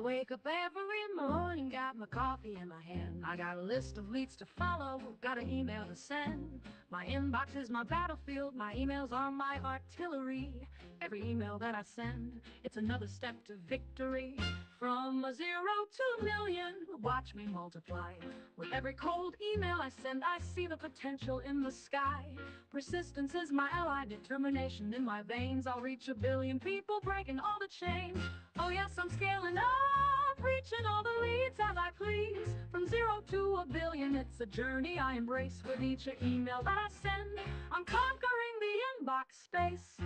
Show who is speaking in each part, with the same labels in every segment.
Speaker 1: I wake up every morning, got my coffee in my hand. I got a list of leads to follow, got an email to send. My inbox is my battlefield, my emails are my artillery. Every email that I send, it's another step to victory. From a 0 to a million, watch me multiply. With every cold email I send, I see the potential in the sky. Persistence is my ally, determination in my veins. I'll reach a billion people, breaking all the chains. Oh yes, I'm scaling up, reaching all the leads as I please. From 0 to a billion, it's a journey I embrace. With each email that I send, I'm conquering the inbox space.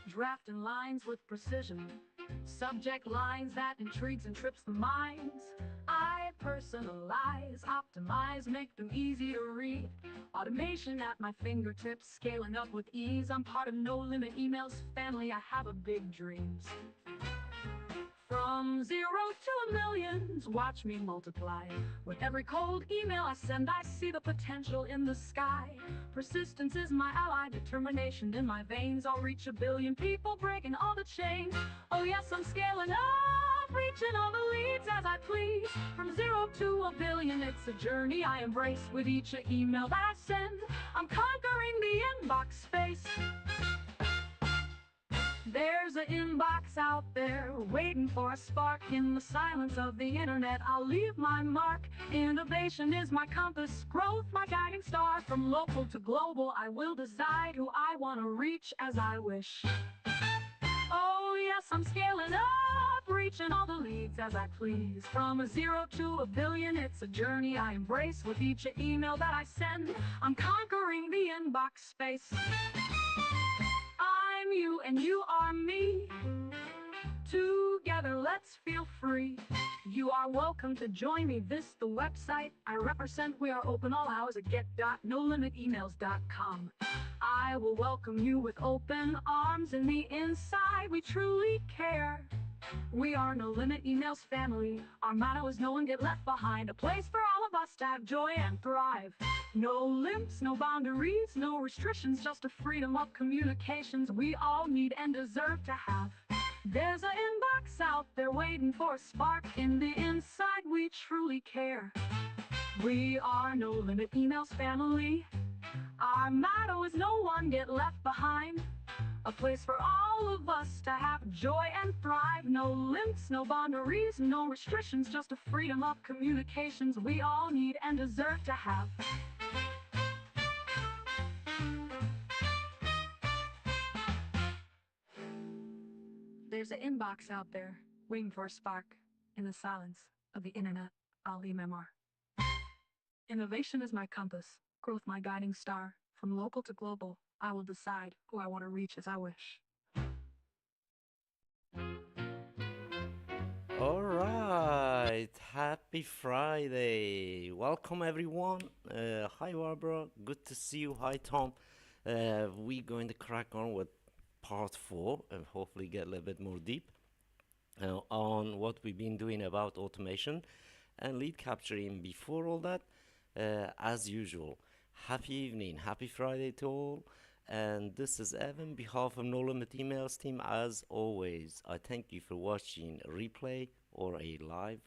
Speaker 1: Drafting lines with precision, subject lines that intrigues and trips the minds. I personalize, optimize, make them easy to read. Automation at my fingertips, scaling up with ease. I'm part of No Limit Emails family, I have a big dreams. From 0 to a millions, watch me multiply. With every cold email I send, I see the potential in the sky. Persistence is my ally, determination in my veins. I'll reach a billion people, breaking all the chains. Oh yes, I'm scaling up, reaching all the leads as I please. From 0 to a billion, it's a journey I embrace. With each email that I send, I'm conquering the inbox space. There's an inbox out there waiting for a spark. In the silence of the internet, I'll leave my mark. Innovation is my compass, growth my guiding star. From local to global, I will decide who I want to reach as I wish. Oh yes, I'm scaling up, reaching all the leads as I please. From a 0 to a billion, it's a journey I embrace. With each email that I send, I'm conquering the inbox space. I'm you and you are me. Together let's feel free. You are welcome to join me. This the website I represent. We are open all hours at get.nolimitemails.com. I will welcome you with open arms. In the inside we truly care. We are No Limit Emails family. Our motto is no one get left behind. A place for all of us to have joy and thrive. No limits, no boundaries, no restrictions, just a freedom of communications we all need and deserve to have. There's an inbox out there waiting for a spark. In the inside we truly care. We are No Limit Emails family. Our motto is no one get left behind. A place for all of us to have joy and thrive. No limits, no boundaries, no restrictions, just a freedom of communications we all need and deserve to have. There's an inbox out there waiting for a spark. In the silence of the internet, I'll leave my mark. Innovation is my compass, growth my guiding star. From local to global, I will decide who I want to reach as I wish.
Speaker 2: All right, happy Friday. Welcome everyone. Hi Barbara, good to see you. Hi Tom. We're going to crack on with part 4 and hopefully get a little bit more deep on what we've been doing about automation and lead capturing. Before all that, as usual, happy evening, happy Friday to all. And this is Evan, behalf of No Limit Emails team. As always, I thank you for watching a replay or a live.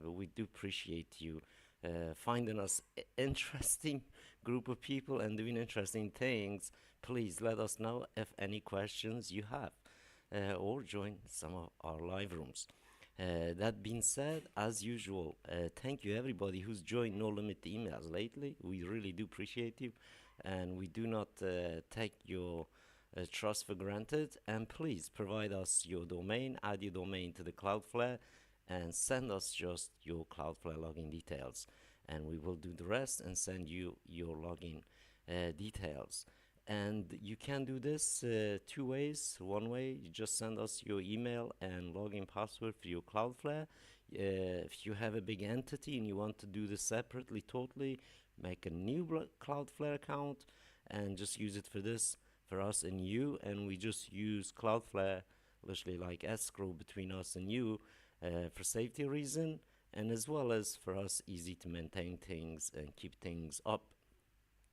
Speaker 2: We do appreciate you finding us interesting group of people and doing interesting things. Please let us know if any questions you have or join some of our live rooms. That being said, as usual, thank you everybody who's joined No Limit Emails lately. We really do appreciate you, and we do not take your trust for granted. And please provide us your domain, add your domain to the Cloudflare, and send us just your Cloudflare login details, and we will do the rest and send you your login details. And you can do this 2 ways. One way, you just send us your email and login password for your Cloudflare. If you have a big entity and you want to do this separately, totally, make a new Cloudflare account and just use it for this, for us and you. And we just use Cloudflare, literally like escrow between us and you for safety reason, and as well as for us easy to maintain things and keep things up,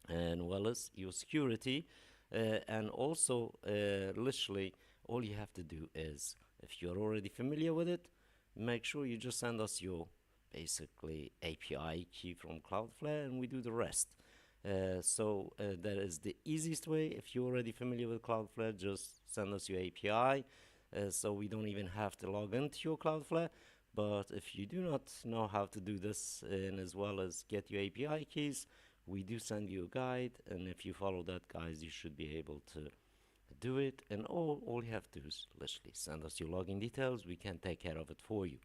Speaker 2: and well as your security. And also literally all you have to do is If you're already familiar with it, make sure you just send us your basically API key from Cloudflare and we do the rest. That is the easiest way. If you're already familiar with Cloudflare, just send us your API, so we don't even have to log into your Cloudflare. But if you do not know how to do this, and as well as get your API keys, we do send you a guide, and if you follow that, guys, you should be able to do it. And all you have to do is literally send us your login details. We can take care of it for you.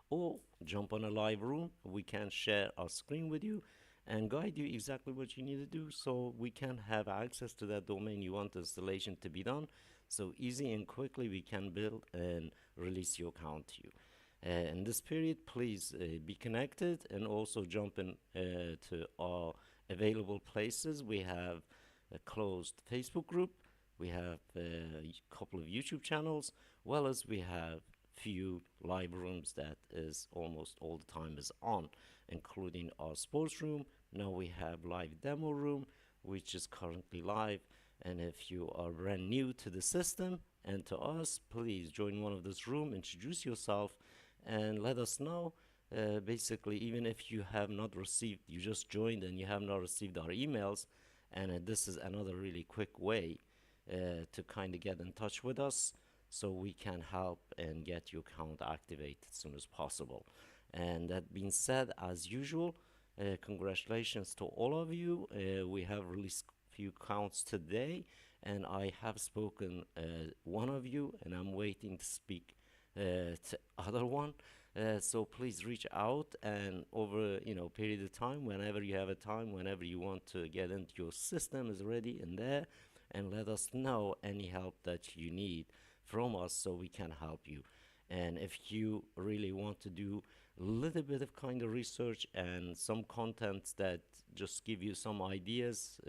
Speaker 2: Or jump on a live room. We can share our screen with you and guide you exactly what you need to do, so we can have access to that domain you want the installation to be done. So easy and quickly we can build and release your account to you. In this period, please be connected and also jump in to our available places. We have a closed Facebook group, we have a couple of YouTube channels, well as we have few live rooms that is almost all the time is on, including our sports room. Now we have live demo room, which is currently live. And if you are brand new to the system and to us, please join one of this room, introduce yourself, and let us know. Basically, even if you have not received, you just joined and you have not received our emails, and this is another really quick way to kind of get in touch with us, so we can help and get your account activated as soon as possible. And that being said, as usual, congratulations to all of you. We have released few accounts today, and I have spoken one of you, and I'm waiting to speak to other one. So please reach out, and over period of time, whenever you have a time, whenever you want to get into your system is ready in there, and let us know any help that you need from us so we can help you. And if you really want to do a little bit of kind of research and some contents that just give you some ideas,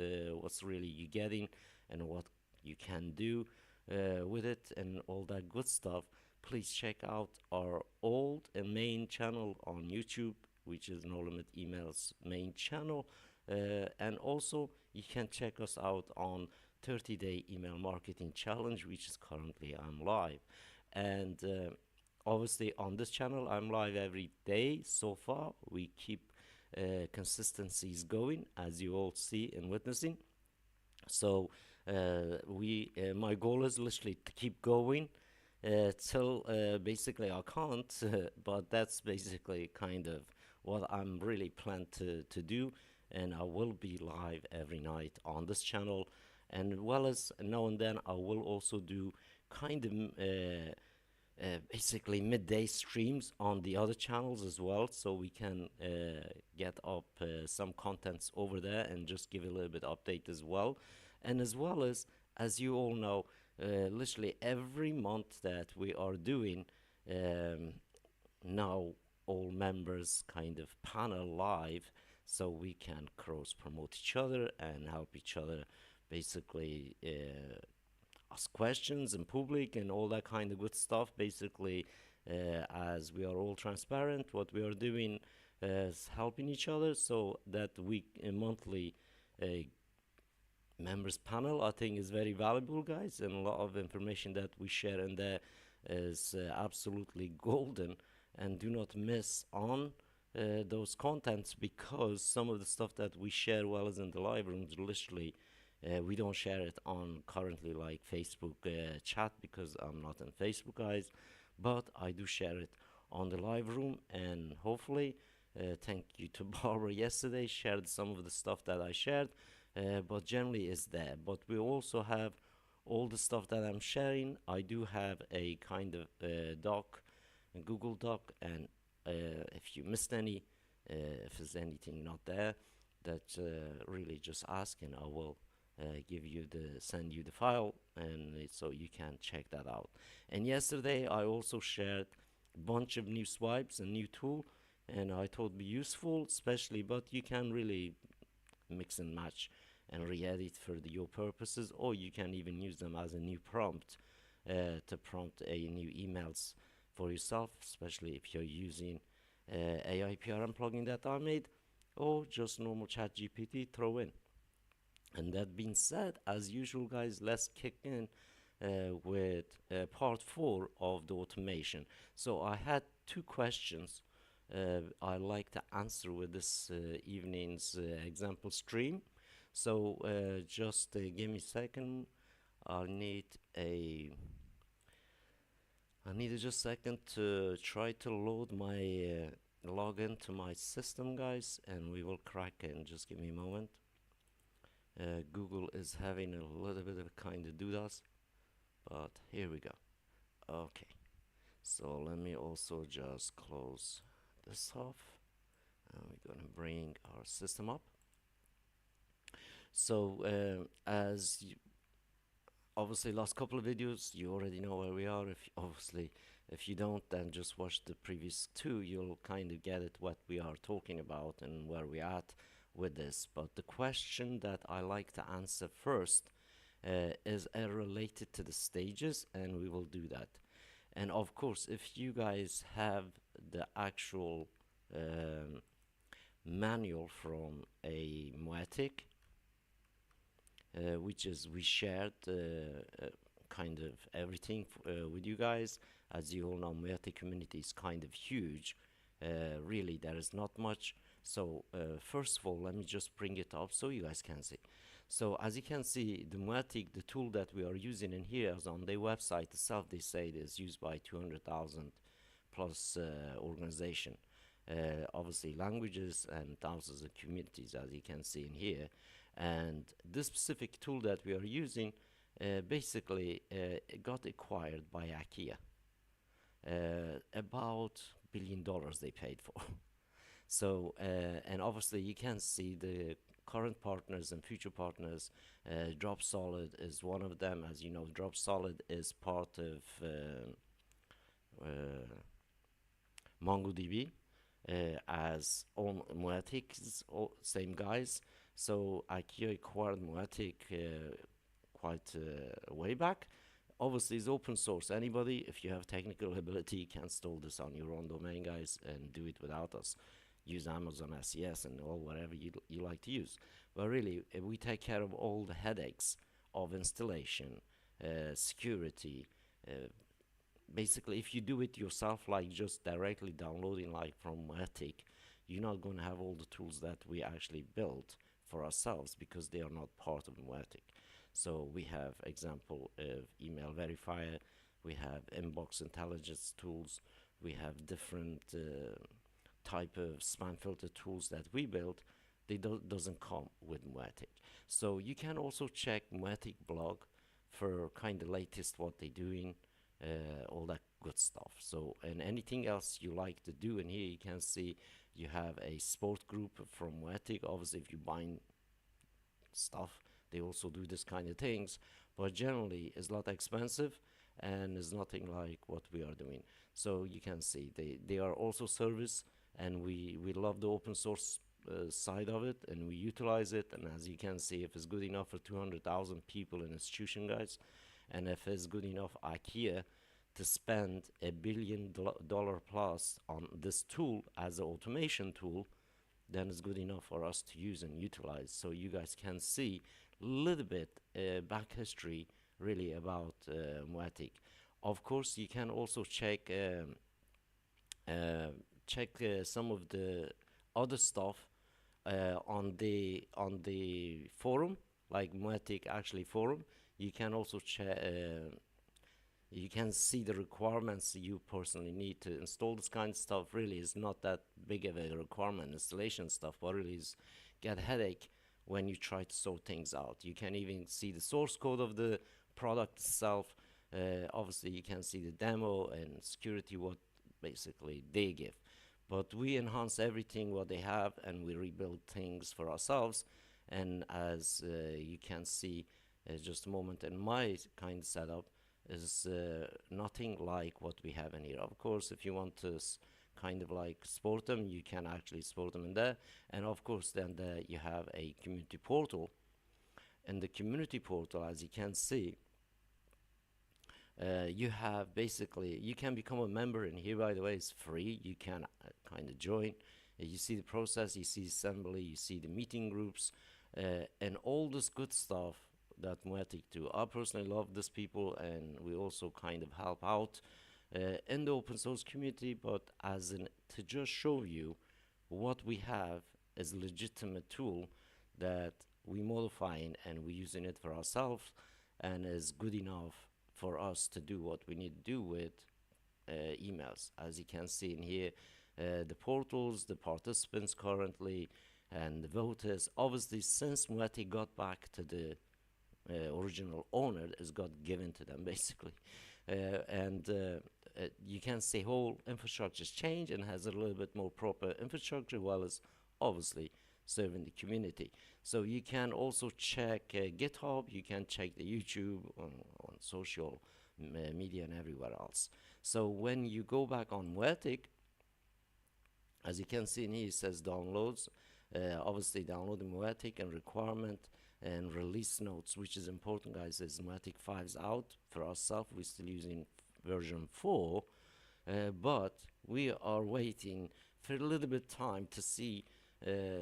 Speaker 2: what's really you getting and what you can do with it and all that good stuff, please check out our old and main channel on YouTube, which is No Limit Emails main channel. And also you can check us out on 30-day email marketing challenge, which is currently I'm live. And obviously on this channel I'm live every day so far. We keep consistencies going, as you all see and witnessing. So my goal is literally to keep going till basically I can't, but that's basically kind of what I'm really planned to do. And I will be live every night on this channel, and well as now and then I will also do kind of basically midday streams on the other channels as well, so we can get up some contents over there and just give a little bit update as well. And as well as you all know, literally every month that we are doing now all members kind of panel live, so we can cross promote each other and help each other basically ask questions in public and all that kind of good stuff. Basically, as we are all transparent, what we are doing is helping each other, so that we monthly members panel I think is very valuable, guys, and a lot of information that we share in there is absolutely golden. And do not miss on those contents, because some of the stuff that we share well as in the live rooms, literally we don't share it on currently like Facebook chat, because I'm not on Facebook, guys, but I do share it on the live room. And hopefully thank you to Barbara yesterday, shared some of the stuff that I shared, but generally is there. But we also have all the stuff that I'm sharing. I do have a kind of doc, a Google Doc, and if you missed any, if there's anything not there, that really just ask and I will send you the file, and so you can check that out. And yesterday I also shared a bunch of new swipes and new tool, and I thought it'd be useful, especially, but you can really mix and match and re-edit for your purposes, or you can even use them as a new prompt to prompt a new emails for yourself, especially if you're using AI PRM plugin that I made, or just normal chat GPT throw in. And that being said, as usual, guys, let's kick in with part 4 of the automation. So I had two questions I like to answer with this evening's example stream. So just give me a second. I need a I need just a second to try to load my login to my system, guys, and we will crack it. Just give me a moment. Google is having a little bit of a kind of doodles, but here we go. Okay, so let me also just close this off, and we're gonna bring our system up. So as you, obviously last couple of videos you already know where we are. If obviously if you don't, then just watch the previous two, you'll kind of get it what we are talking about and where we at with this. But the question that I like to answer first is related to the stages, and we will do that. And of course, if you guys have the actual manual from a Moetic, which is we shared kind of everything with you guys. As you all know, Moetic community is kind of huge. Really, there is not much. So first of all, let me just bring it up so you guys can see. So as you can see, the Moetic, the tool that we are using in here is on their website itself. They say it is used by 200,000 plus organization. Obviously languages and thousands of communities, as you can see in here. And this specific tool that we are using basically it got acquired by IKEA. About $1 billion they paid for. So and obviously you can see the current partners and future partners. Drop Solid is one of them. As you know, Drop Solid is part of MongoDB, as all Moetic, same guys. So IKEA acquired Moetic quite way back. Obviously, it's open source. Anybody, if you have technical ability, can install this on your own domain, guys, and do it without us. Use Amazon SES and all whatever you like to use. But really, we take care of all the headaches of installation, security. Basically, if you do it yourself, like just directly downloading like from Moetic, you're not going to have all the tools that we actually built for ourselves because they are not part of Moetic. So we have example of email verifier, we have inbox intelligence tools, we have different type of spam filter tools that we built. They doesn't come with Moetic. So you can also check Moetic blog for kind of latest what they're doing, all that good stuff. So and anything else you like to do in here, you can see you have a sport group from Moetic. Obviously, if you bind stuff, they also do this kind of things, but generally it's not expensive and it's nothing like what we are doing. So you can see they are also service, and we love the open source side of it, and we utilize it. And as you can see, if it's good enough for 200,000 people in institution, guys, and if it's good enough IKEA to spend $1 billion plus on this tool as an automation tool, then it's good enough for us to use and utilize. So you guys can see a little bit back history really about Moetic. Of course, you can also check some of the other stuff on the forum, like Moetic actually forum. You can also check. You can see the requirements you personally need to install this kind of stuff. Really is not that big of a requirement, installation stuff, but really is get a headache when you try to sort things out. You can even see the source code of the product itself. Obviously you can see the demo and security, what basically they give. But we enhance everything what they have, and we rebuild things for ourselves. And as you can see, just a moment, in my kind of setup is nothing like what we have in here. Of course, if you want to kind of like support them, you can actually support them in there. And of course, then you have a community portal. And the community portal, as you can see, you have basically, you can become a member in here. By the way, it's free. You can kind of join. You see the process, you see assembly, you see the meeting groups, and all this good stuff that Moetic too. I personally love these people, and we also kind of help out in the open source community, but as in to just show you what we have is a legitimate tool that we modifying and we using it for ourselves and is good enough for us to do what we need to do with emails. As you can see in here, the portals, the participants currently, and the voters. Obviously, since Moetic got back to the original owner, is got given to them basically, and you can see whole infrastructure's changed and has a little bit more proper infrastructure, well as obviously serving the community. So you can also check GitHub, you can check the YouTube on social media and everywhere else. So when you go back on Moetic, as you can see in here, it says downloads. Obviously downloading Moetic and requirement and release notes, which is important, guys, as Moetic 5's out for ourselves. We're still using version 4, but we are waiting for a little bit time to see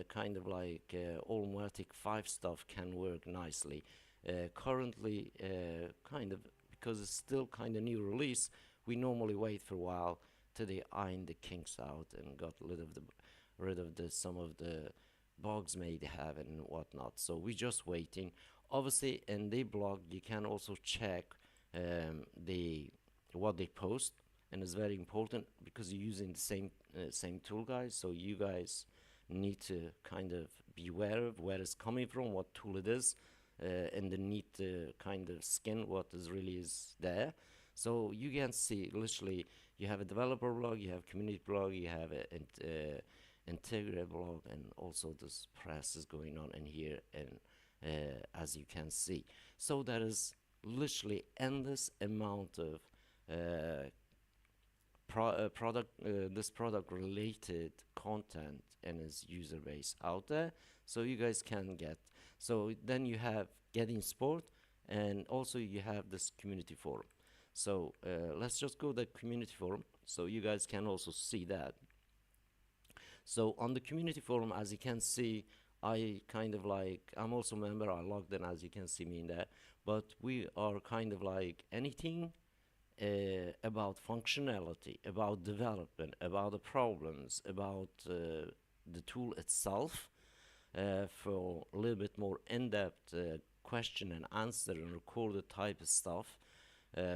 Speaker 2: kind of like all Moetic 5 stuff can work nicely. Currently, kind of, because it's still kind of new release, we normally wait for a while till they iron the kinks out and got rid of the some of the bugs may have and whatnot. So we're just waiting. Obviously, in the blog, you can also check the what they post, and it's very important because you're using the same tool, guys. So you guys need to kind of be aware of where it's coming from, what tool it is, and the need to kind of skin what is really is there. So you can see literally you have a developer blog, you have community blog, you have a integrity blog, and also this press is going on in here, and as you can see. So there is literally endless amount of this product related content and its user base out there, so you guys can get. So then you have getting support, and also you have this community forum. So let's just go to the community forum so you guys can also see that. So on the community forum, as you can see, I kind of like, I'm also a member, I logged in, as you can see me in there, but we are kind of like anything about functionality, about development, about the problems, about the tool itself, for a little bit more in-depth question and answer and recorded type of stuff.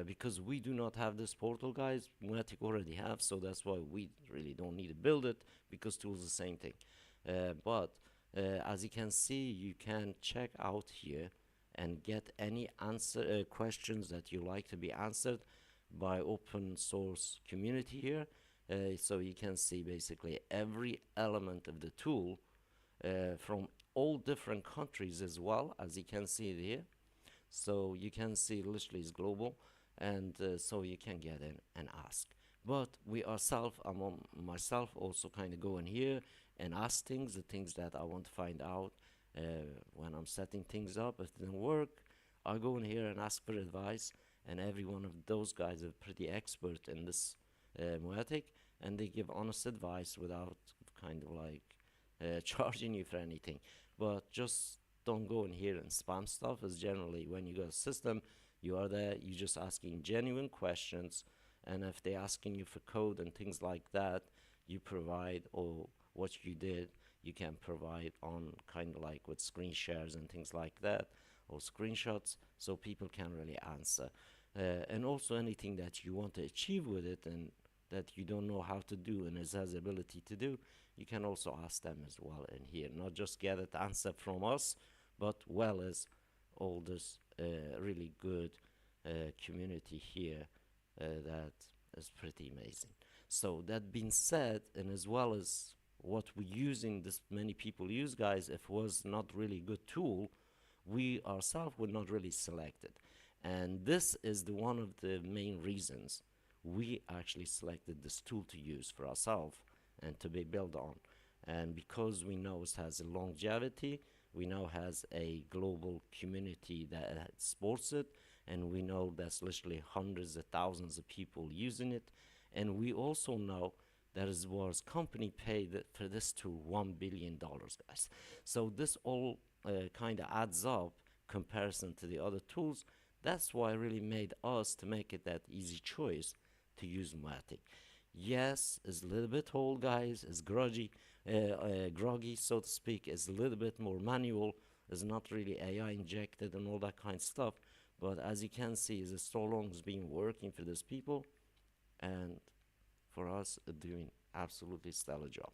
Speaker 2: Because we do not have this portal, guys. Moetic already have, so that's why we really don't need to build it, because tools the same thing. But as you can see, you can check out here and get any answer questions that you like to be answered by open source community here. So you can see basically every element of the tool from all different countries as well, as you can see it here. So you can see literally it's global, and so you can get in and ask. But we ourselves, myself also kind of go in here and ask things, the things that I want to find out when I'm setting things up. If it didn't work, I go in here and ask for advice, and every one of those guys are pretty expert in this Moetic, and they give honest advice without kind of like charging you for anything. But just don't go in here and spam stuff, as generally when you go to system, you are there, you're just asking genuine questions, and if they're asking you for code and things like that, you provide, or what you did, you can provide on kind of like with screen shares and things like that, or screenshots, so people can really answer. And also anything that you want to achieve with it and that you don't know how to do and it has the ability to do, you can also ask them as well in here, not just get an answer from us, but well as all this really good community here that is pretty amazing. So that being said, and as well as what we're using, this many people use, guys, if it was not really good tool, we ourselves would not really select it. And this is the one of the main reasons we actually selected this tool to use for ourselves and to be built on. And because we know it has a longevity, we know has a global community that supports it, and we know that's literally hundreds of thousands of people using it, and we also know that as was company paid for this tool $1 billion, guys. So this all kind of adds up comparison to the other tools. That's why I really made us to make it that easy choice to use Matic. Yes, it's a little bit old, guys. It's groggy, so to speak. It's a little bit more manual. It's not really AI injected and all that kind of stuff. But as you can see, it's so long it's been working for these people, and for us, doing absolutely stellar job.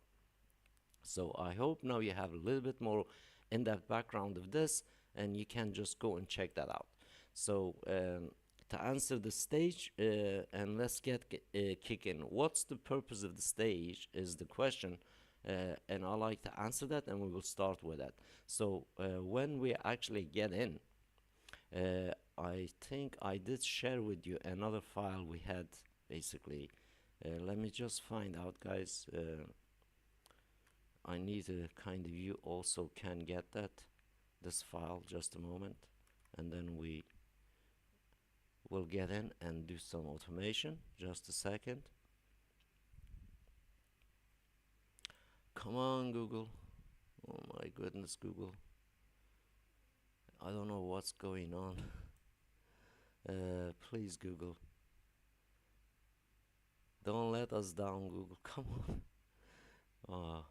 Speaker 2: So I hope now you have a little bit more in-depth background of this, and you can just go and check that out. So to answer the stage, and let's get kicking. What's the purpose of the stage is the question, and I like to answer that, and we will start with that. So when we actually get in, I think I did share with you another file we had basically. Let me just find out, guys. I need a kind of you also can get this file, just a moment, and then we will get in and do some automation. Just a second. Come on, Google. Oh my goodness, Google. I don't know what's going on. Please, Google. Don't let us down, Google. Come on.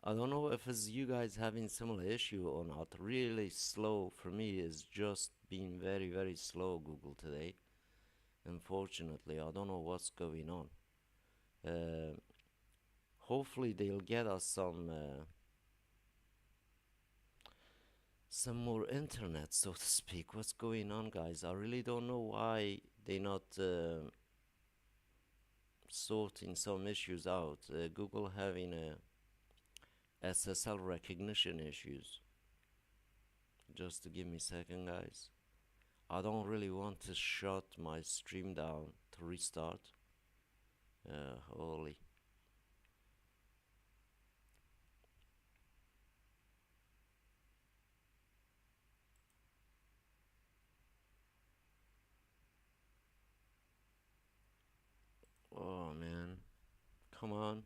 Speaker 2: I don't know if it's you guys having similar issue or not. Really slow for me is just being very, very slow, Google, today. Unfortunately, I don't know what's going on. Hopefully they'll get us some more internet, so to speak. What's going on, guys? I really don't know why they not sorting some issues out. Google having SSL recognition issues. Just to give me a second, guys. I don't really want to shut my stream down to restart. Holy. Oh man. Come on.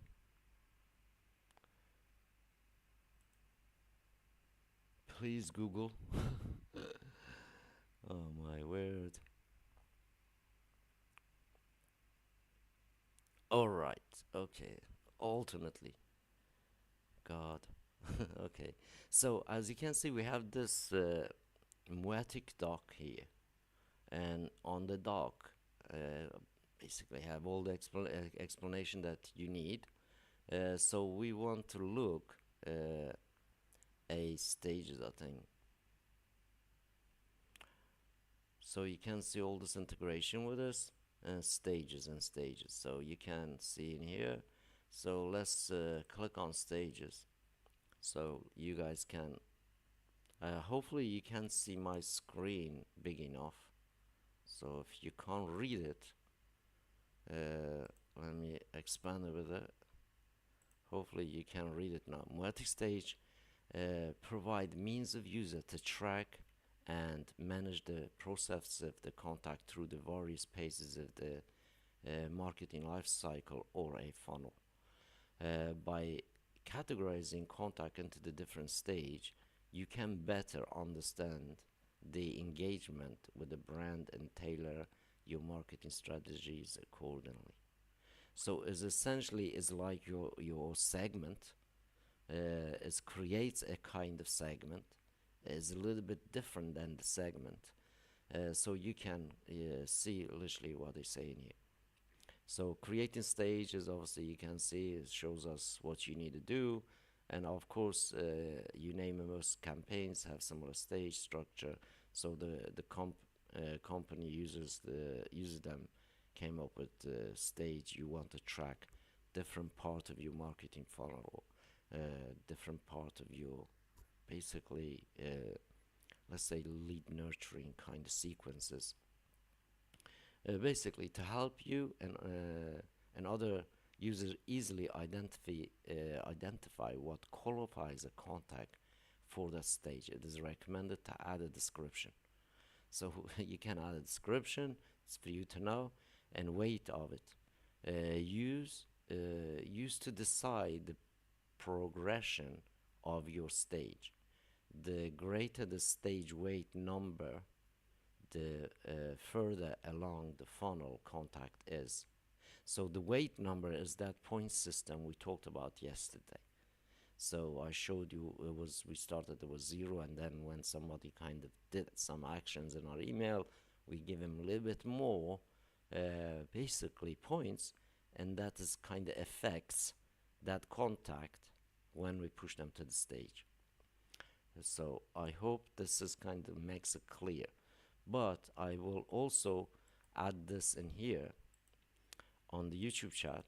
Speaker 2: Please, Google. Oh my word. Alright, okay. Ultimately. God. Okay. So, as you can see, we have this Moetic dock here. And on the dock, basically have all the explanation that you need. So we want to look a stages, I think. So you can see all this integration with us, stages and stages. So you can see in here. So let's click on stages. So you guys can, hopefully you can see my screen big enough. So if you can't read it, let me expand a bit. Hopefully you can read it now. Moetic stage provide means of user to track and manage the process of the contact through the various phases of the marketing life cycle or a funnel. By categorizing contact into the different stage, you can better understand the engagement with the brand and tailor your marketing strategies accordingly. So it's essentially is like your segment. It creates a kind of segment. It's a little bit different than the segment. So you can see literally what they say in here. So creating stages, obviously you can see it shows us what you need to do, and of course you name most campaigns have similar stage structure. So the company uses them came up with the stage you want to track different part of your marketing funnel, different part of your basically let's say lead nurturing kind of sequences, basically to help you and other users easily identify what qualifies a contact for that stage. It is recommended to add a description. So you can add a description. It's for you to know, and weight of it. Use to decide the progression of your stage. the greater the stage weight number, the further along the funnel contact is. So the weight number is that point system we talked about yesterday. So I showed you it was we started it was zero, and then when somebody kind of did some actions in our email, we give him a little bit more, basically points, and that is kind of affects that contact when we push them to the stage. So I hope this is kind of makes it clear. But I will also add this in here on the YouTube chat.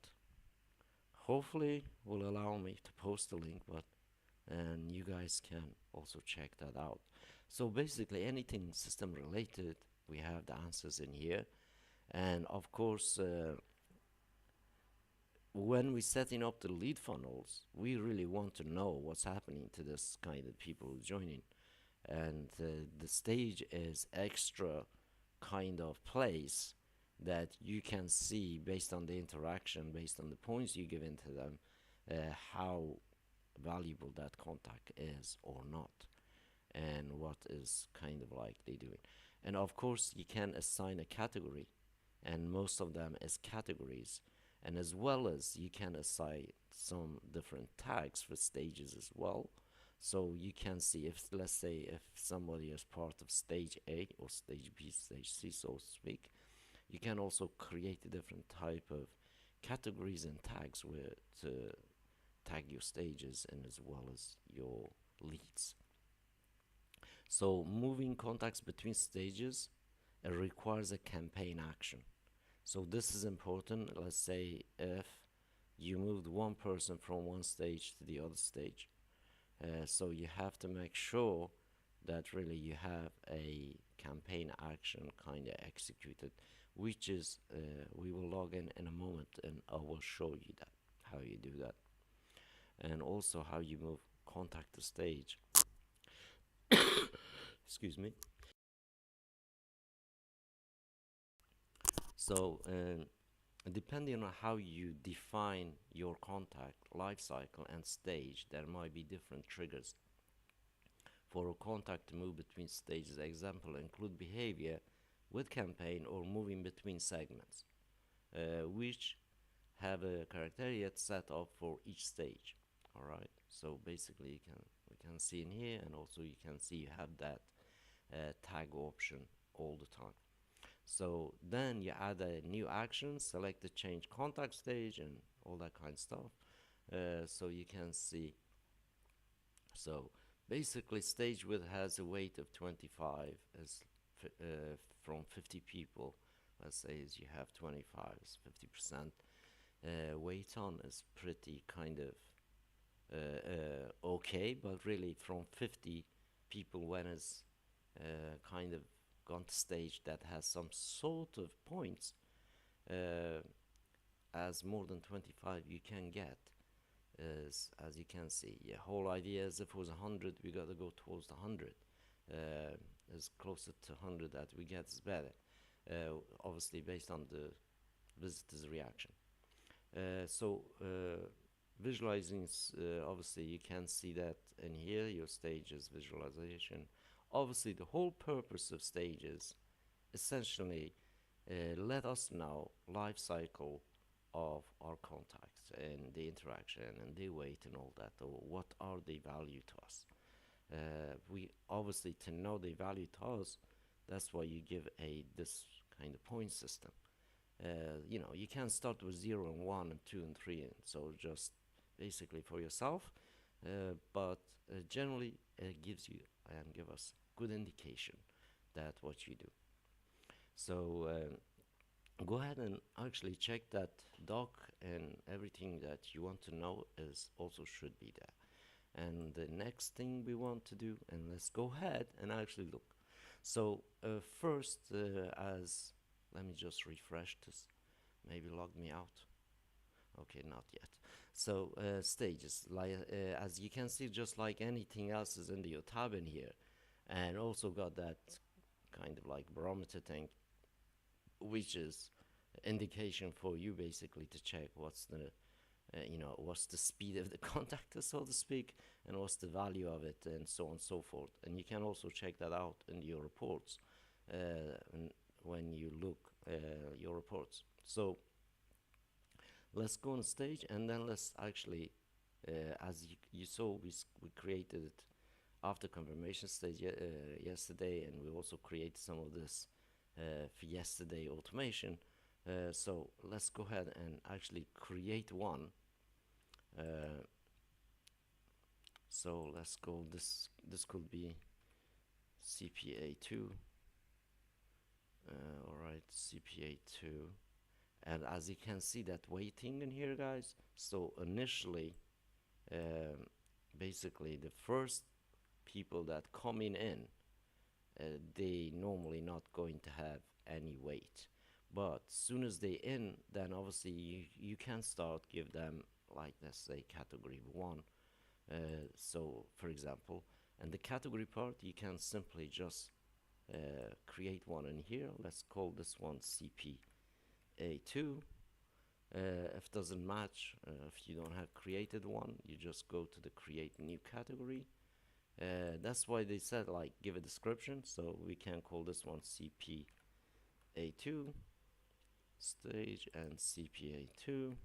Speaker 2: Hopefully will allow me to post the link, but and you guys can also check that out. So basically anything system related, we have the answers in here. And of course, when we're setting up the lead funnels, we really want to know what's happening to this kind of people joining. And the stage is extra kind of place that you can see based on the interaction, based on the points you give into them, how valuable that contact is or not, and what is kind of like they doing. And of course, you can assign a category, and most of them is categories. And as well as you can assign some different tags for stages as well. So you can see if, let's say, if somebody is part of stage A or stage B, stage C, so to speak, you can also create a different type of categories and tags where to tag your stages and as well as your leads. So moving contacts between stages, it requires a campaign action. So this is important. Let's say if you moved one person from one stage to the other stage, so you have to make sure that really you have a campaign action kind of executed, which is we will log in a moment, and I will show you that how you do that, and also how you move contact to stage. Excuse me. So depending on how you define your contact lifecycle and stage, there might be different triggers for a contact to move between stages. Example include behavior with campaign or moving between segments, which have a criteria set up for each stage. All right. So basically, we can see in here, and also you can see you have that tag option all the time. So then you add a new action, select the change contact stage, and all that kind of stuff. So you can see. So basically, stage width has a weight of 25 as from 50 people. Let's say as you have 25 is 50%. Weight on is pretty kind of okay, but really from 50 people when it's kind of gone to stage that has some sort of points, as more than 25 you can get, as you can see. Yeah, whole idea is if it was 100, we got to go towards the 100. As closer to 100 that we get is better, obviously based on the visitor's reaction. So visualizing, obviously you can see that in here, your stages visualization. Obviously the whole purpose of stages essentially let us know life cycle of our contacts and the interaction and the weight and all that, or what are they value to us. We obviously, to know the value to us, that's why you give a this kind of point system. You know, you can start with 0 and 1 and 2 and 3, and so just basically for yourself, but generally it gives you and give us good indication that what you do. So go ahead and actually check that doc, and everything that you want to know is also should be there. And the next thing we want to do, and let's go ahead and actually look. So first, as let me just refresh this, maybe log me out. Okay, not yet. So stages, like as you can see, just like anything else is in the tab in here, and also got that kind of like barometer thing, which is indication for you basically to check what's the what's the speed of the contactor, so to speak, and what's the value of it, and so on and so forth. And you can also check that out in your reports when you look your reports. So let's go on stage, and then let's actually, as you saw, we created it after confirmation stage yesterday, and we also created some of this for yesterday automation. So let's go ahead and actually create one. So let's go, this could be CPA2. Alright, CPA2. And as you can see that waiting in here, guys, so initially basically the first people that coming in, they normally not going to have any wait, but soon as they in, then obviously you can start give them, like, let's say category 1. So for example, and the category part, you can simply just create one in here. Let's call this one CPA2. If it doesn't match, if you don't have created one, you just go to the create new category. That's why they said, like, give a description, so we can call this one CPA2 stage and CPA2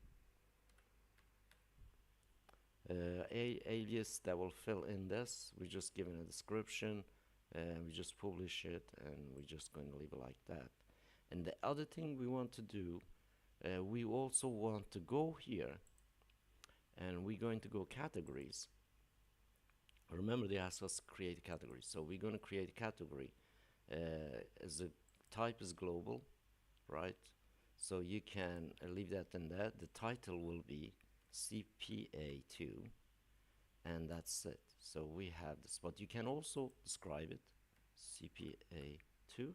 Speaker 2: alias that will fill in this. We just give it a description, and we just publish it, and we're just going to leave it like that. And the other thing we want to do, we also want to go here, and we're going to go categories. Remember, they asked us to create a category, so we're going to create a category. As the type is global, right? So you can leave that in there. The title will be CPA2, and that's it. So we have this, but you can also describe it CPA2,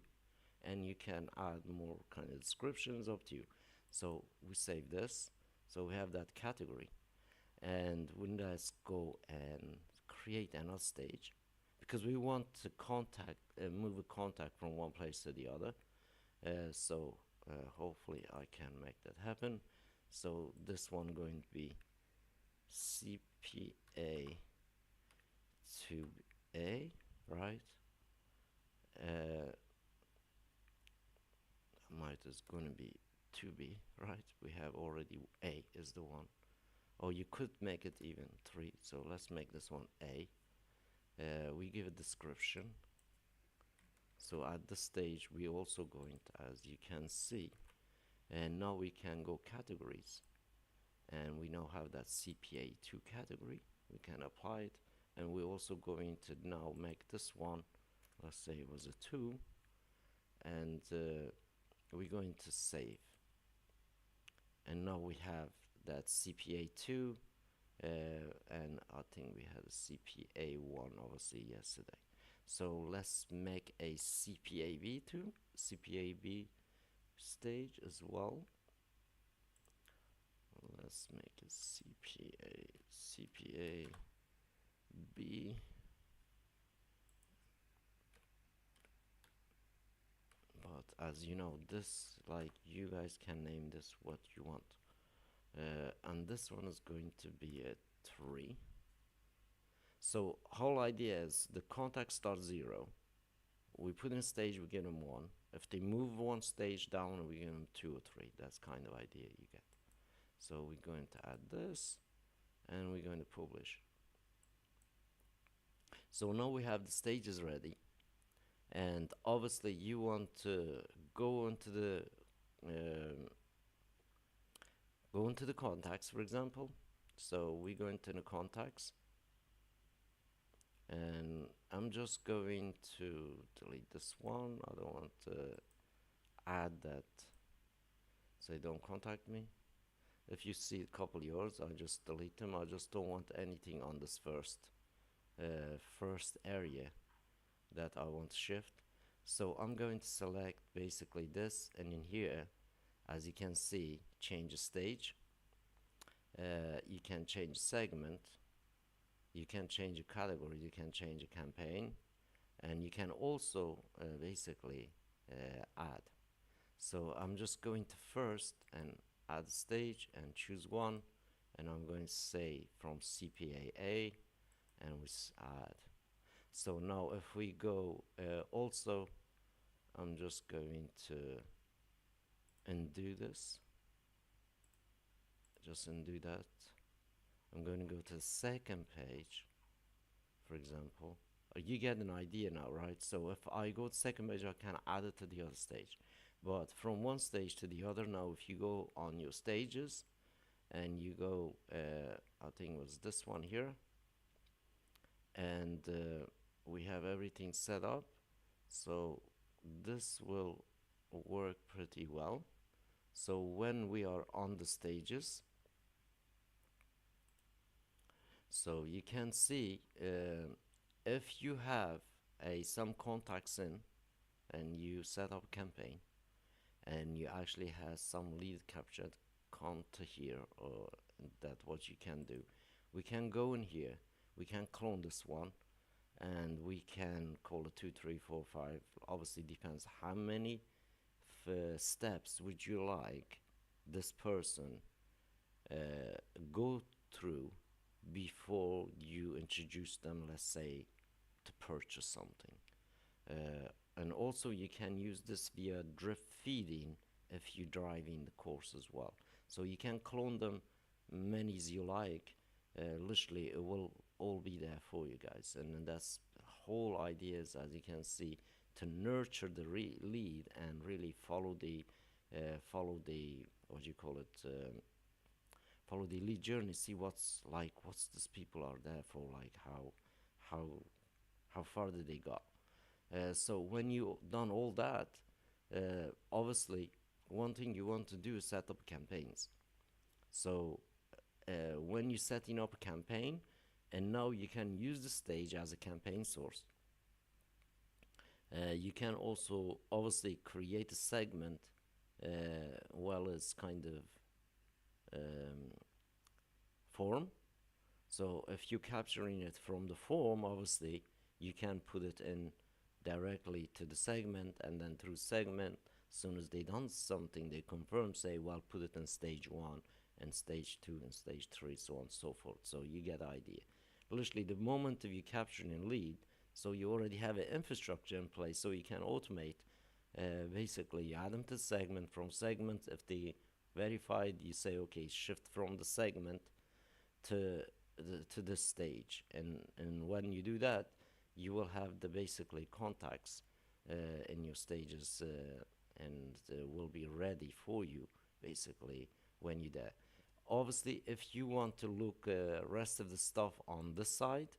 Speaker 2: and you can add more kind of descriptions up to you. So we save this, so we have that category, and we let's go and create another stage, because we want to move a contact from one place to the other. So hopefully I can make that happen. So this one going to be CPA2A, right? Might is going to be 2B, right? We have already A is the one. Or you could make it even 3, so let's make this one A. We give a description. So at this stage we also going to, as you can see, and now we can go categories, and we now have that CPA2 category. We can apply it, and we're also going to now make this one, let's say it was a 2, and we're going to save, and now we have that CPA2, and I think we had a CPA1 obviously yesterday. So let's make a CPAB stage as well. Let's make a CPAB. But as you know, this, like, you guys can name this what you want. And this one is going to be a 3. So whole idea is the contact starts 0. We put in stage, we give them 1. If they move one stage down, we give them 2 or 3. That's kind of idea you get. So we're going to add this, and we're going to publish. So now we have the stages ready, and obviously you want to go into the contacts, for example. So we go into the contacts, and I'm just going to delete this one. I don't want to add that, so they don't contact me. If you see a couple yours, I just delete them. I just don't want anything on this first area that I want to shift. So I'm going to select basically this, and in here, as you can see, change the stage. You can change segment, you can change a category, you can change a campaign, and you can also basically add. So I'm just going to first and add stage and choose one, and I'm going to say from CPA and add. So now if we go also, I'm just going to undo this, just undo that. I'm going to go to the second page, for example. You get an idea now, right? So if I go to second page, I can add it to the other stage. But from one stage to the other, now if you go on your stages and you go, I think it was this one here, and we have everything set up, so this will work pretty well. So when we are on the stages, so you can see if you have some contacts in and you set up a campaign and you actually have some lead captured, come to here, or that what you can do, we can go in here, we can clone this one, and we can call it 2, 3, 4, 5. Obviously depends how many steps would you like this person go through before you introduce them, let's say, to purchase something. And also you can use this via drift feeding if you drive in the course as well. So you can clone them many as you like. Literally it will all be there for you guys, and that's whole idea is, as you can see, to nurture the lead and really follow the what you call it, follow the lead journey, see what's these people are there for, like how how far did they go. So when you done all that, obviously one thing you want to do is set up campaigns. So when you're setting up a campaign, and now you can use the stage as a campaign source. You can also obviously create a segment, well as kind of form. So if you're capturing it from the form, obviously you can put it in directly to the segment, and then through segment, as soon as they done something, they confirm, say, well, put it in stage 1 and stage 2 and stage 3, so on and so forth. So you get the idea. Literally the moment of you capturing a lead, so you already have an infrastructure in place, so you can automate. Basically you add them to segment, from segment if they verified, you say okay, shift from the segment to this stage, and when you do that, you will have the basically contacts in your stages, and will be ready for you basically when you're there. Obviously if you want to look rest of the stuff on this side,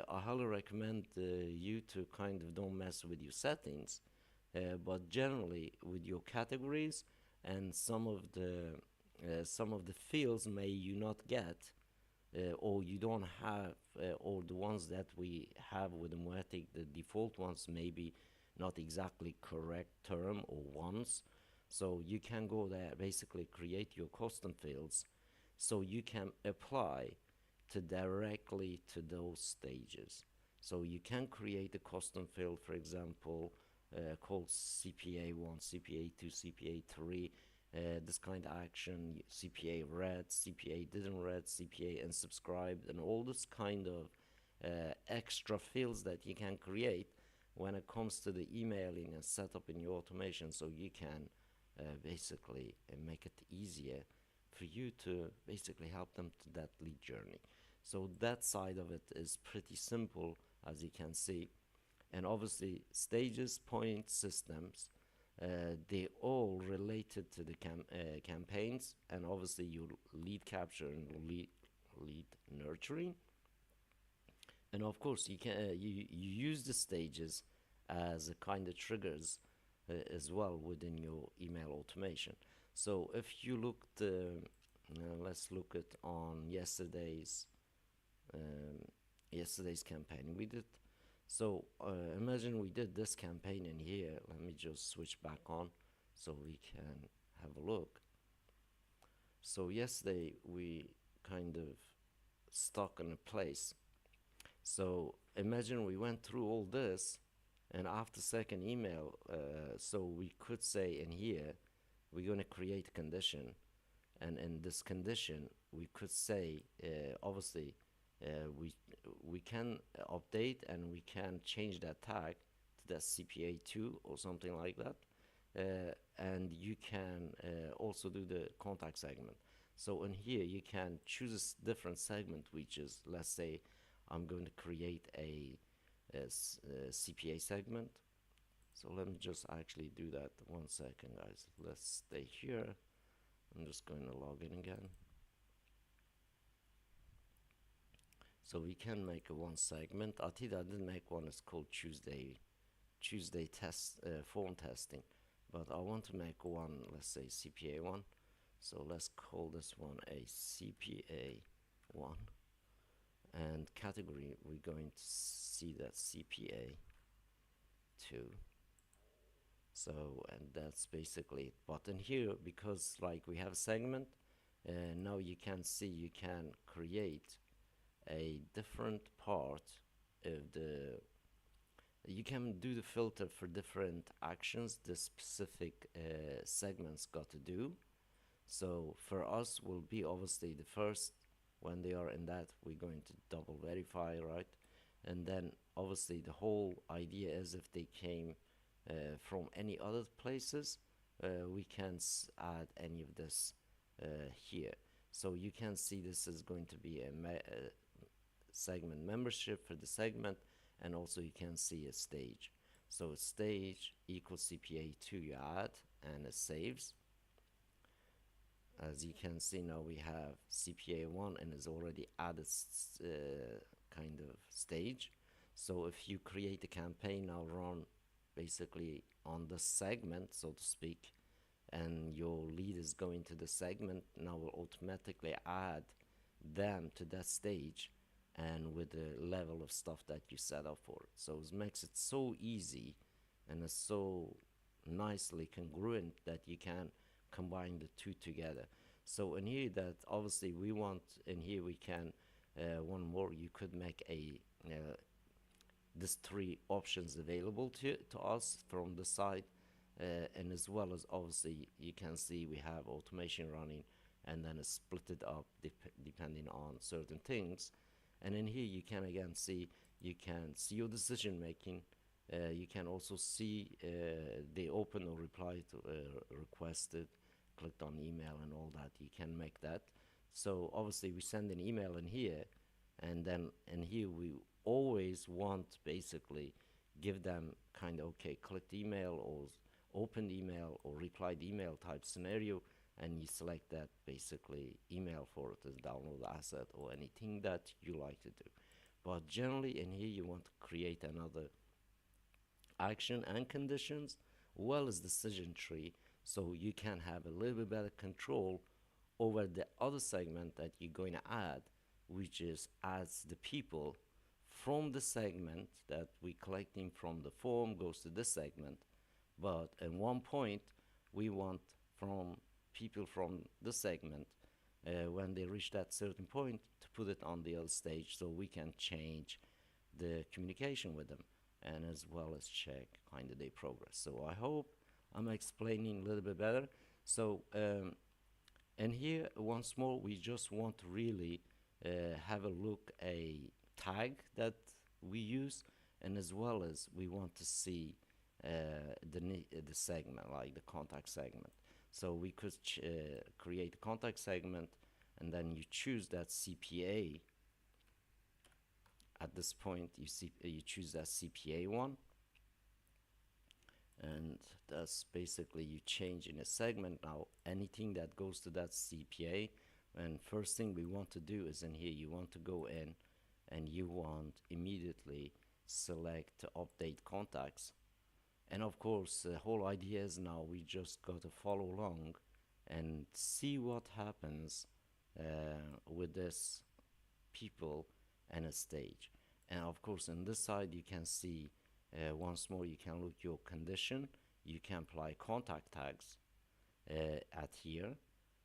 Speaker 2: I highly recommend you to kind of don't mess with your settings, but generally with your categories and some of the fields may you not get, or you don't have, or the ones that we have with the Moetic, the default ones may be not exactly correct term or ones. So you can go there, basically create your custom fields, so you can apply to directly to those stages. So you can create a custom field, for example, called CPA1, CPA2, CPA3, this kind of action, CPA read, CPA didn't read, CPA unsubscribed, and all this kind of extra fields that you can create when it comes to the emailing and setup in your automation, so you can basically make it easier for you to basically help them to that lead journey. So that side of it is pretty simple, as you can see. And obviously stages, points, systems, they all related to the campaigns, and obviously your lead capture and lead nurturing. And of course you can you use the stages as a kind of triggers as well within your email automation. So if you looked, let's look at on yesterday's campaign we did. So imagine we did this campaign in here. Let me just switch back on so we can have a look. So yesterday we kind of stuck in a place. So imagine we went through all this, and after second email, so we could say in here we're going to create a condition, and in this condition we could say obviously uh, we we can update and we can change that tag to that CPA2 or something like that. And you can also do the contact segment. So in here you can choose a different segment, which is, let's say I'm going to create a CPA segment. So let me just actually do that. 1 second, guys. Let's stay here. I'm just going to log in again. So we can make a one segment. I think I didn't make one. It's called Tuesday test phone testing, but I want to make one. Let's say CPA one. So let's call this one a CPA one, and category we're going to see that CPA two. So and that's basically it. But in here, because like we have a segment, now you can see you can create a different part of the, you can do the filter for different actions the specific segments got to do. So for us will be obviously the first, when they are in that we're going to double verify, right? And then obviously the whole idea is if they came from any other places, we can add any of this here. So you can see this is going to be a segment membership for the segment, and also you can see a stage. So stage equals CPA2 you add, and it saves. As you can see now we have CPA1 and is already added kind of stage. So if you create a campaign now, run basically on the segment, so to speak, and your lead is going to the segment, now will automatically add them to that stage, and with the level of stuff that you set up for it. So it makes it so easy and it's so nicely congruent that you can combine the two together. So in here that obviously we want, in here we can one more, you could make a this three options available to us from the side, and as well as obviously you can see we have automation running, and then it's split it up depending on certain things. And in here you can again see, you can see your decision making. You can also see they open or reply to requested, clicked on email and all that. You can make that. So obviously we send an email in here, and then in here we always want basically give them kind of okay, clicked email or opened email or replied email type scenario, and you select that basically email for it as download asset or anything that you like to do. But generally in here you want to create another action and conditions, well as decision tree, so you can have a little bit better control over the other segment that you're going to add, which is as the people from the segment that we collecting from the form goes to this segment. But at one point we want from people from the segment, when they reach that certain point, to put it on the other stage so we can change the communication with them, and as well as check kind of their progress. So I hope I'm explaining a little bit better. So and here once more we just want to really have a look a tag that we use, and as well as we want to see the segment, like the contact segment. So we could create a contact segment, and then you choose that CPA. At this point you choose that CPA one, and that's basically you change in a segment now anything that goes to that CPA. And first thing we want to do is in here you want to go in and you want immediately select to update contacts. And of course the whole idea is now we just got to follow along and see what happens with this people and a stage. And of course on this side you can see once more you can look your condition, you can apply contact tags at here,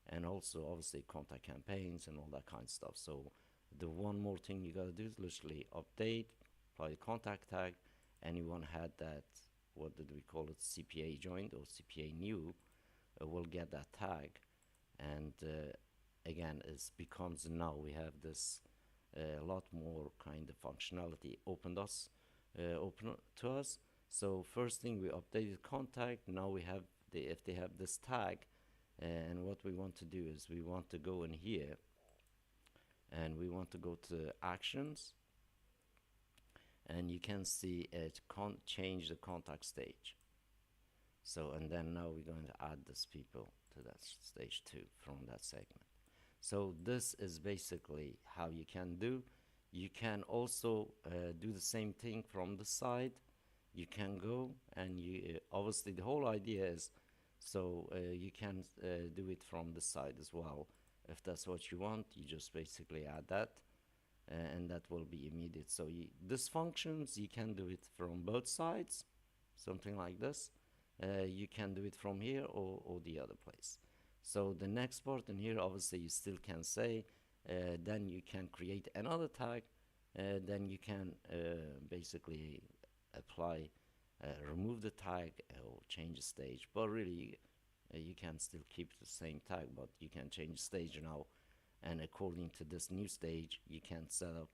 Speaker 2: and also obviously contact campaigns and all that kind of stuff. So the one more thing you gotta do is literally update, apply the contact tag. Anyone had that, what did we call it, CPA joined or CPA new, will get that tag. And again is becomes now we have this a lot more kind of functionality open to us. So first thing, we updated contact. Now we have if they have this tag, and what we want to do is we want to go in here and we want to go to actions, and you can see it change the contact stage. So, and then now we're going to add these people to that stage 2 from that segment. So this is basically how you can do. You can also do the same thing from the side. You can go and you obviously the whole idea is so you can do it from the side as well. If that's what you want, you just basically add that, and that will be immediate. So this functions, you can do it from both sides, something like this. You can do it from here or the other place. So the next part in here, obviously you still can say, then you can create another tag, then you can basically apply, remove the tag or change the stage, but really you can still keep the same tag, but you can change stage now, and according to this new stage you can set up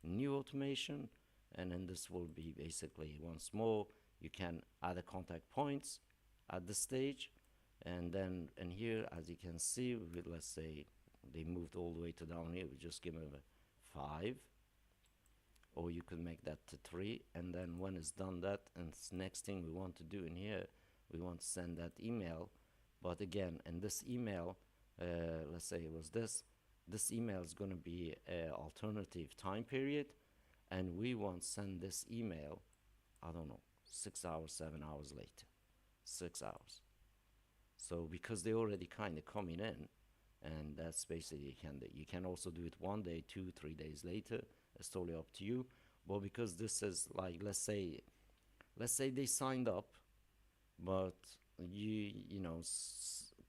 Speaker 2: new automation, and then this will be basically once more you can add a contact points at the stage, and then in here as you can see let's say they moved all the way to down here, we just give them a 5, or you could make that to 3, and then when it's done that, and next thing we want to do in here, we want to send that email. But again, in this email, let's say it was this email is going to be an alternative time period, and we want to send this email, I don't know, 6 hours, 7 hours later, 6 hours. So because they already kind of coming in, and that's basically you can also do it 1 day, 2, 3 days later. It's totally up to you. But because this is like, let's say they signed up, but you know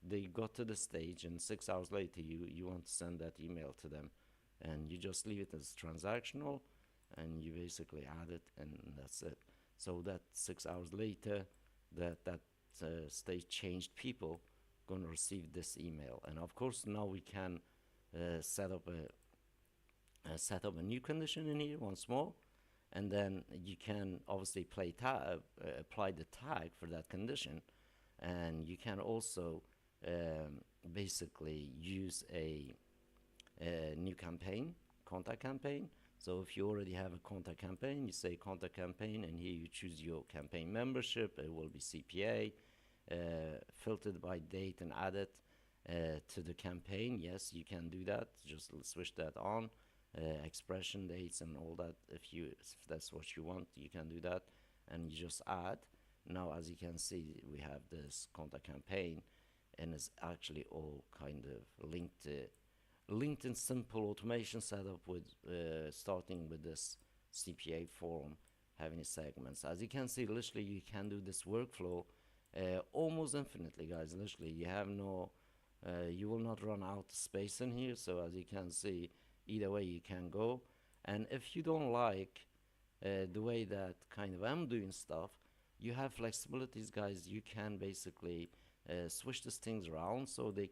Speaker 2: they got to the stage, and 6 hours later you want to send that email to them, and you just leave it as transactional, and you basically add it, and that's it. So that 6 hours later, that stage changed people gonna receive this email, and of course now we can set up a new condition in here once more, and then you can obviously apply the tag for that condition, and you can also basically use a new contact campaign. So if you already have a contact campaign, you say contact campaign, and here you choose your campaign membership. It will be CPA, filtered by date and added to the campaign. Yes, you can do that. Just switch that on. Expression dates and all that. If that's what you want, you can do that, and you just add. Now, as you can see, we have this contact campaign, and it's actually all kind of linked in simple automation setup with starting with this CPA form, having segments. As you can see, literally you can do this workflow almost infinitely, guys. Literally, you will not run out of space in here. So as you can see, either way you can go. And if you don't like the way that kind of I'm doing stuff, you have flexibilities, guys. You can basically switch these things around so the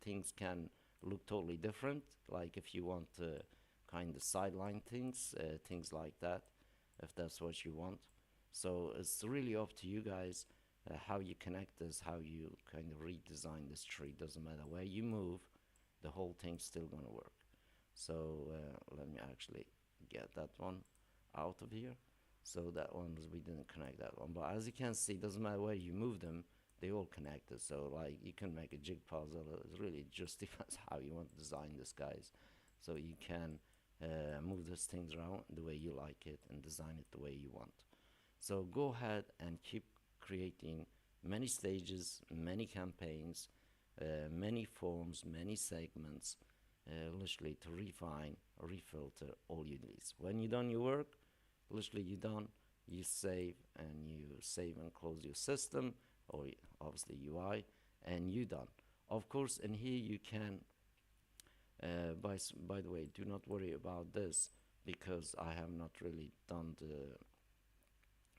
Speaker 2: things can look totally different. Like if you want to kind of sideline things like that, if that's what you want. So it's really up to you guys how you connect this, how you kind of redesign this tree. Doesn't matter where you move, the whole thing's still gonna work. So let me actually get that one out of here. So that one we didn't connect that one, but as you can see, doesn't matter where you move them, they all connected. So like you can make a jig puzzle. It really just depends how you want to design this, guys. So you can move these things around the way you like it and design it the way you want. So go ahead and keep creating many stages, many campaigns, many forms, many segments, literally to refine, refilter all your needs. When you're done your work, literally you're done, you save and close your system, or obviously UI, and you're done. Of course, in here you can, by the way, do not worry about this, because I have not really done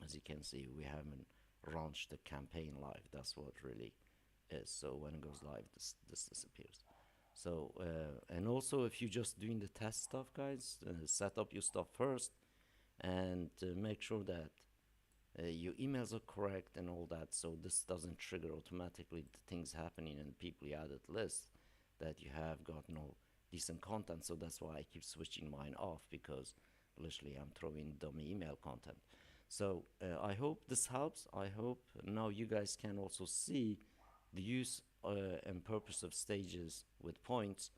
Speaker 2: as you can see, we haven't launched the campaign live. That's what really is. So when it goes live, this disappears. So, and also if you're just doing the test stuff, guys, set up your stuff first and make sure that your emails are correct and all that, so this doesn't trigger automatically the things happening and people you added list that you have got no decent content. So that's why I keep switching mine off, because literally I'm throwing dummy email content. So I hope this helps. I hope now you guys can also see the use and purpose of stages with points.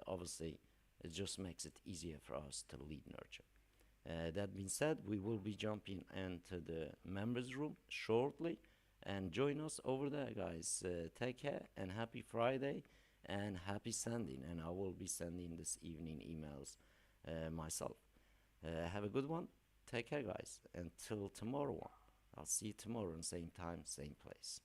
Speaker 2: Obviously, it just makes it easier for us to lead nurture. That being said, we will be jumping into the members room shortly, and join us over there, guys. Take care and happy Friday and happy sending. And I will be sending this evening emails myself. Have a good one. Take care, guys. Until tomorrow. I'll see you tomorrow, same time, same place.